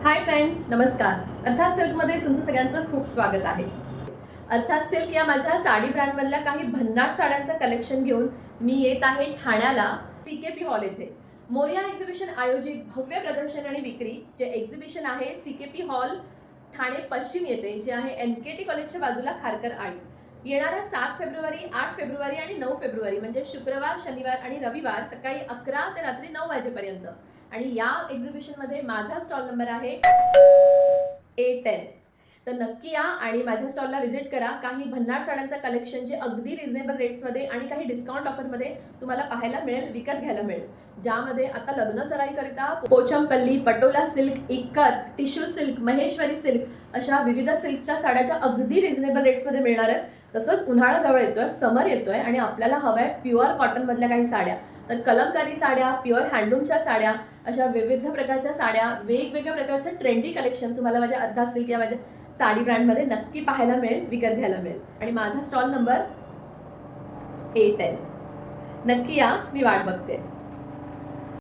Hi friends, नमस्कार. अर्थात सिल्कमध्ये तुमचं सगळ्यांचं खूप स्वागत आहे. अर्थात सिल्क या माझ्या साडी ब्रँडमधल्या काही भन्नाट साड्यांचं कलेक्शन घेऊन मी येत आहे ठाण्याला सीकेपी हॉल येथे. मोरिया एक्झिबिशन आयोजित भव्य प्रदर्शन आणि विक्री जे एक्झिबिशन आहे सीकेपी हॉल ठाणे पश्चिम येथे, जे आहे एनकेटी कॉलेजच्या बाजूला खारकर आळी. येणाऱ्या 7 फेब्रुवारी, 8 फेब्रुवारी आणि 9 फेब्रुवारी म्हणजे शुक्रवार, शनिवार आणि रविवार सकाळी 11 ते रात्री 9 वाजेपर्यंत. आणि या एक्झिबिशनमध्ये माझा स्टॉल नंबर आहे A10. तर नक्की या आणि माझ्या स्टॉलला व्हिजिट करा. काही भन्नाट साड्यांचं कलेक्शन जे अगदी रिझनेबल रेट्समध्ये आणि काही डिस्काउंट ऑफरमध्ये तुम्हाला पाहायला मिळेल, विकत घ्यायला मिळेल. ज्यामध्ये आता लग्न सराईकरिता Pochampally, Patola silk, ikat, tissue silk, Maheshwari silk अशा विविध सिल्कच्या साड्याच्या अगदी रिझनेबल रेट्समध्ये मिळणार आहेत. तसंच उन्हाळा जवळ येतोय, समर येतोय आणि आपल्याला हवंय प्युअर कॉटनमधल्या काही साड्या. तर कलमकारी साड्या, प्युअर हँडलूमच्या साड्या, अशा विविध प्रकारच्या साड्या, वेगवेगळ्या प्रकारचं ट्रेंडी कलेक्शन तुम्हाला माझ्या अर्थात सिल्क या माझ्या साडी ब्रँडमध्ये नक्की पाहायला मिळेल, विकत घ्यायला मिळेल. आणि माझा स्टॉल नंबर A10. नक्की या, मी वाट बघते.